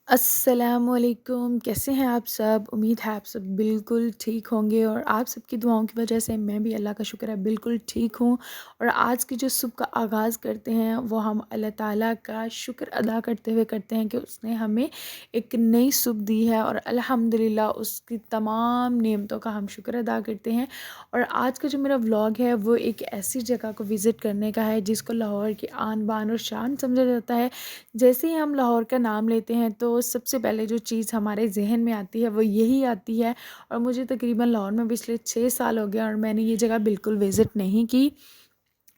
السلام علیکم، کیسے ہیں آپ سب؟ امید ہے آپ سب بالکل ٹھیک ہوں گے اور آپ سب کی دعاؤں کی وجہ سے میں بھی اللہ کا شکر ہے بالکل ٹھیک ہوں۔ اور آج کی جو صبح کا آغاز کرتے ہیں وہ ہم اللہ تعالیٰ کا شکر ادا کرتے ہوئے کرتے ہیں کہ اس نے ہمیں ایک نئی صبح دی ہے، اور الحمدللہ اس کی تمام نعمتوں کا ہم شکر ادا کرتے ہیں۔ اور آج کا جو میرا ولاگ ہے وہ ایک ایسی جگہ کو وزٹ کرنے کا ہے جس کو لاہور کی آن بان اور شان سمجھا جاتا ہے۔ جیسے ہی ہم لاہور کا نام لیتے ہیں تو سب سے پہلے جو چیز ہمارے ذہن میں آتی ہے وہ یہی آتی ہے، اور مجھے تقریباً لاہور میں پچھلے 6 سال ہو گیا اور میں نے یہ جگہ بالکل وزٹ نہیں کی،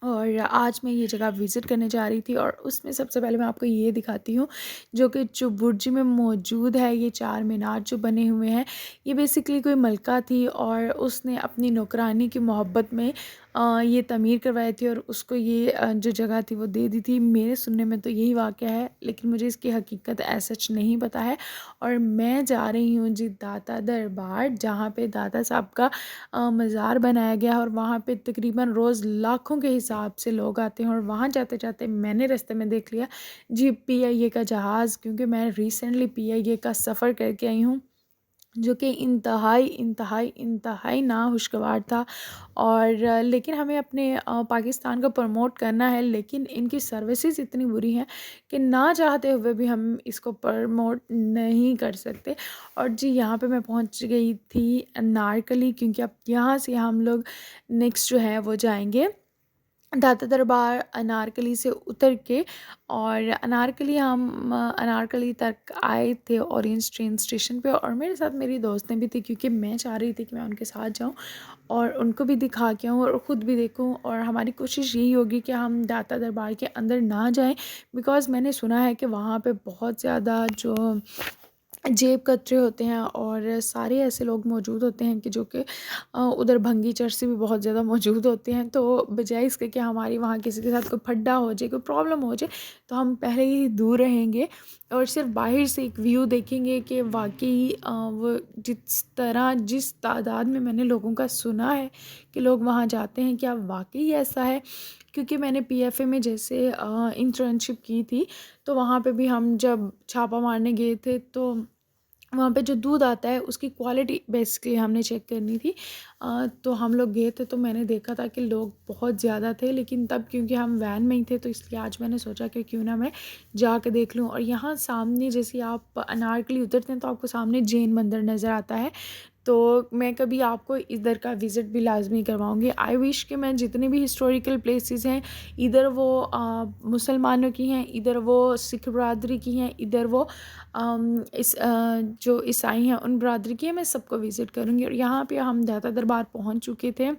اور آج میں یہ جگہ وزٹ کرنے جا رہی تھی۔ اور اس میں سب سے پہلے میں آپ کو یہ دکھاتی ہوں جو برج میں موجود ہے، یہ 4 مینار جو بنے ہوئے ہیں، یہ بیسیکلی کوئی ملکہ تھی اور اس نے اپنی نوکرانی کی محبت میں یہ تعمیر کروائی تھی، اور اس کو یہ جو جگہ تھی وہ دے دی تھی۔ میرے سننے میں تو یہی واقعہ ہے، لیکن مجھے اس کی حقیقت سچ نہیں پتہ ہے۔ اور میں جا رہی ہوں جی داتا دربار، جہاں پہ داتا صاحب کا مزار بنایا گیا ہے، اور وہاں پہ تقریباً روز لاکھوں کے حساب سے لوگ آتے ہیں۔ اور وہاں جاتے جاتے میں نے رستے میں دیکھ لیا جی پی آئی اے کا جہاز، کیونکہ میں ریسنٹلی پی آئی اے کا سفر کر کے آئی ہوں، جو کہ انتہائی انتہائی انتہائی ناخوشگوار تھا۔ اور لیکن ہمیں اپنے پاکستان کو پروموٹ کرنا ہے، لیکن ان کی سروسز اتنی بری ہیں کہ نہ چاہتے ہوئے بھی ہم اس کو پروموٹ نہیں کر سکتے۔ اور جی یہاں پہ میں پہنچ گئی تھی انارکلی، کیونکہ اب یہاں سے ہم لوگ نیکسٹ جو ہے وہ جائیں گے داتا دربار انارکلی سے اتر کے، اور انارکلی تک آئے تھے اورینج ٹرین اسٹیشن پہ، اور میرے ساتھ میری دوستیں بھی تھی کیونکہ میں چاہ رہی تھی کہ میں ان کے ساتھ جاؤں اور ان کو بھی دکھا کے آؤں اور خود بھی دیکھوں۔ اور ہماری کوشش یہی ہوگی کہ ہم داتا دربار کے اندر نہ جائیں، بیکاز میں نے سنا ہے کہ وہاں پہ بہت زیادہ جو جیب کترے ہوتے ہیں اور سارے ایسے لوگ موجود ہوتے ہیں کہ جو کہ ادھر بھنگی چرسی بھی بہت زیادہ موجود ہوتے ہیں، تو بجائے اس کے کہ ہماری وہاں کسی کے ساتھ کوئی پھڈا ہو جائے، کوئی پرابلم ہو جائے، تو ہم پہلے ہی دور رہیں گے اور صرف باہر سے ایک ویو دیکھیں گے کہ واقعی وہ جس تعداد میں نے لوگوں کا سنا ہے کہ لوگ وہاں جاتے ہیں، کیا واقعی ایسا ہے؟ کیونکہ میں نے پی ایف اے میں جیسے انٹرنشپ کی تھی، تو وہاں پہ بھی ہم جب چھاپا مارنے گئے تھے تو وہاں پہ جو دودھ آتا ہے اس کی کوالٹی بیسکلی ہم نے چیک کرنی تھی۔ تو ہم لوگ گئے تھے تو میں نے دیکھا تھا کہ لوگ بہت زیادہ تھے، لیکن تب کیونکہ ہم وین میں ہی تھے تو اس لیے آج میں نے سوچا کہ کیوں نہ میں جا کے دیکھ لوں۔ اور یہاں سامنے جیسے آپ انارکلی اترتے ہیں تو آپ کو سامنے جین مندر نظر آتا ہے، تو میں کبھی آپ کو ادھر کا وزٹ بھی لازمی کرواؤں گی۔ آئی وش کہ میں جتنے بھی ہسٹوریکل پلیسز ہیں، ادھر وہ مسلمانوں کی ہیں، ادھر وہ سکھ برادری کی ہیں، ادھر وہ جو عیسائی ہیں ان برادری کی ہیں، میں سب کو وزٹ کروں گی۔ اور یہاں پہ ہم داتا دربار پہنچ چکے تھے،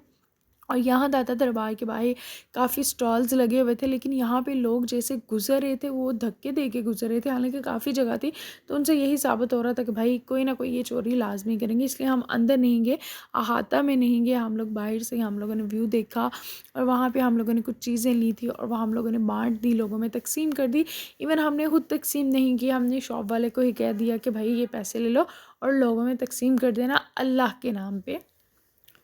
اور یہاں داتا دربار کے باہر کافی سٹالز لگے ہوئے تھے، لیکن یہاں پہ لوگ جیسے گزر رہے تھے وہ دھکے دے کے گزر رہے تھے، حالانکہ کافی جگہ تھی، تو ان سے یہی ثابت ہو رہا تھا کہ بھائی کوئی نہ کوئی یہ چوری لازمی کریں گے، اس لیے ہم اندر نہیں گئے، احاطہ میں نہیں گئے، ہم لوگ باہر سے ہم لوگوں نے ویو دیکھا، اور وہاں پہ ہم لوگوں نے کچھ چیزیں لی تھی اور وہ ہم لوگوں نے بانٹ دی، لوگوں میں تقسیم کر دی۔ ایون ہم نے خود تقسیم نہیں کی، ہم نے شاپ والے کو ہی کہہ دیا کہ بھائی یہ پیسے لے لو اور لوگوں میں تقسیم کر دینا اللہ کے نام پہ،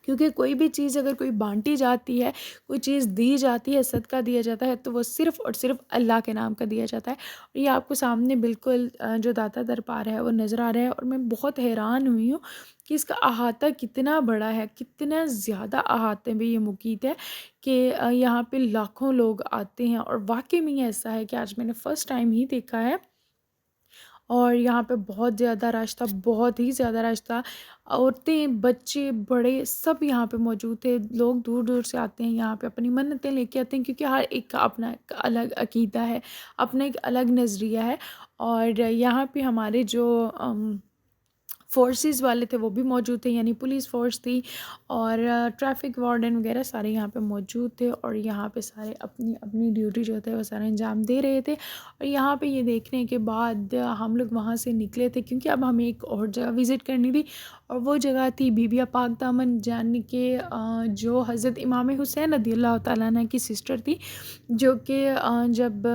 کیونکہ کوئی بھی چیز اگر کوئی بانٹی جاتی ہے، کوئی چیز دی جاتی ہے، صدقہ دیا جاتا ہے، تو وہ صرف اور صرف اللہ کے نام کا دیا جاتا ہے۔ اور یہ آپ کو سامنے بالکل جو داتا دربار ہے وہ نظر آ رہا ہے، اور میں بہت حیران ہوئی ہوں کہ اس کا احاطہ کتنا بڑا ہے، کتنا زیادہ احاطے میں یہ محیط ہے کہ یہاں پہ لاکھوں لوگ آتے ہیں، اور واقعی میں ایسا ہے کہ آج میں نے فرسٹ ٹائم ہی دیکھا ہے۔ اور یہاں پہ بہت زیادہ رش تھا، بہت ہی زیادہ رش تھا، عورتیں بچے بڑے سب یہاں پہ موجود تھے، لوگ دور دور سے آتے ہیں یہاں پہ اپنی منتیں لے کے آتے ہیں، کیونکہ ہر ایک کا اپنا ایک الگ عقیدہ ہے، اپنا ایک الگ نظریہ ہے۔ اور یہاں پہ ہمارے جو فورسز والے تھے وہ بھی موجود تھے، یعنی پولیس فورس تھی اور ٹریفک وارڈن وغیرہ سارے یہاں پہ موجود تھے، اور یہاں پہ سارے اپنی اپنی ڈیوٹی جو تھے وہ سارا انجام دے رہے تھے۔ اور یہاں پہ یہ دیکھنے کے بعد ہم لوگ وہاں سے نکلے تھے، کیونکہ اب ہمیں ایک اور جگہ وزٹ کرنی تھی، اور وہ جگہ تھی بی بی پاک دامن، یعنی کہ جو حضرت امام حسین رضی اللہ تعالیٰ عنہ کی سسٹر تھی، جو کہ جب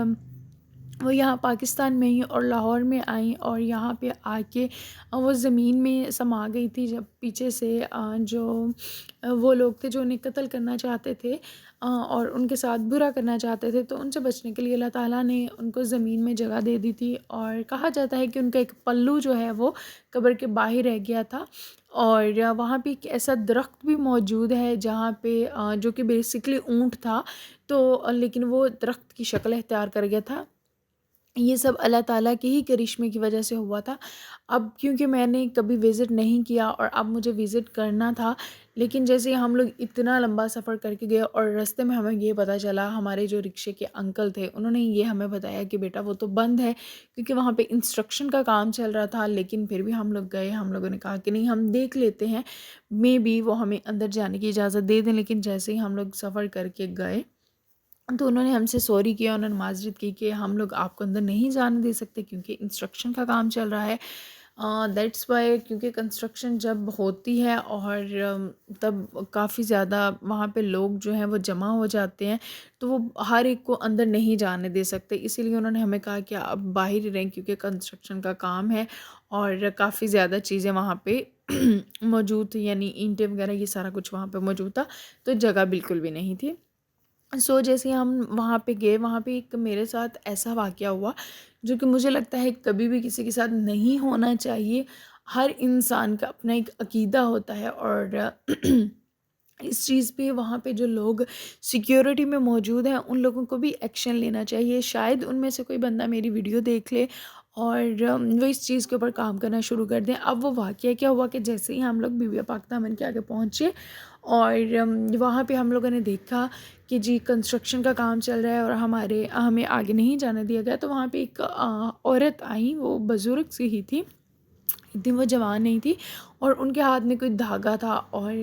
وہ یہاں پاکستان میں ہی اور لاہور میں آئیں اور یہاں پہ آ کے وہ زمین میں سما گئی تھی، جب پیچھے سے جو وہ لوگ تھے جو انہیں قتل کرنا چاہتے تھے اور ان کے ساتھ برا کرنا چاہتے تھے، تو ان سے بچنے کے لیے اللہ تعالیٰ نے ان کو زمین میں جگہ دے دی تھی، اور کہا جاتا ہے کہ ان کا ایک پلو جو ہے وہ قبر کے باہر رہ گیا تھا، اور وہاں پہ ایک ایسا درخت بھی موجود ہے جہاں پہ جو کہ بیسکلی اونٹ تھا، تو لیکن وہ درخت کی شکل اختیار کر گیا تھا۔ یہ سب اللہ تعالیٰ کے ہی کرشمے کی وجہ سے ہوا تھا۔ اب کیونکہ میں نے کبھی وزٹ نہیں کیا اور اب مجھے وزٹ کرنا تھا، لیکن جیسے ہی ہم لوگ اتنا لمبا سفر کر کے گئے اور رستے میں ہمیں یہ پتہ چلا، ہمارے جو رکشے کے انکل تھے انہوں نے یہ ہمیں بتایا کہ بیٹا وہ تو بند ہے، کیونکہ وہاں پہ انسٹرکشن کا کام چل رہا تھا، لیکن پھر بھی ہم لوگ گئے، ہم لوگوں نے کہا کہ نہیں ہم دیکھ لیتے ہیں، مے بی وہ ہمیں اندر جانے کی اجازت دے دیں، لیکن جیسے ہی ہم لوگ سفر کر کے گئے تو انہوں نے ہم سے سوری کیا، انہوں نے معذرت کی کہ ہم لوگ آپ کو اندر نہیں جانے دے سکتے کیونکہ انسٹرکشن کا کام چل رہا ہے۔ دیٹس وائی، کیونکہ کنسٹرکشن جب ہوتی ہے اور تب کافی زیادہ وہاں پہ لوگ جو ہیں وہ جمع ہو جاتے ہیں، تو وہ ہر ایک کو اندر نہیں جانے دے سکتے، اسی لیے انہوں نے ہمیں کہا کہ آپ باہر ہی رہیں کیونکہ کنسٹرکشن کا کام ہے اور کافی زیادہ چیزیں وہاں پہ موجود تھیں، یعنی اینٹیں وغیرہ یہ سارا کچھ وہاں پہ موجود تھا، تو جگہ بالکل بھی نہیں تھی۔ جیسے ہم وہاں پہ گئے، وہاں پہ ایک میرے ساتھ ایسا واقعہ ہوا جو کہ مجھے لگتا ہے کبھی بھی کسی کے ساتھ نہیں ہونا چاہیے۔ ہر انسان کا اپنا ایک عقیدہ ہوتا ہے، اور اس چیز پہ وہاں پہ جو لوگ سیکیورٹی میں موجود ہیں ان لوگوں کو بھی ایکشن لینا چاہیے۔ شاید ان میں سے کوئی بندہ میری ویڈیو دیکھ لے اور وہ اس چیز کے اوپر کام کرنا شروع کر دیں۔ اب وہ واقعہ کیا ہوا کہ جیسے ہی ہم لوگ بی بی پاک دامن کے آگے پہنچے اور وہاں پہ ہم لوگوں نے دیکھا کہ جی کنسٹرکشن کا کام چل رہا ہے اور ہمیں آگے نہیں جانے دیا گیا، تو وہاں پہ ایک عورت آئی، وہ بزرگ سی ہی تھی، اتنی وہ جوان نہیں تھی، اور ان کے ہاتھ میں کوئی دھاگا تھا اور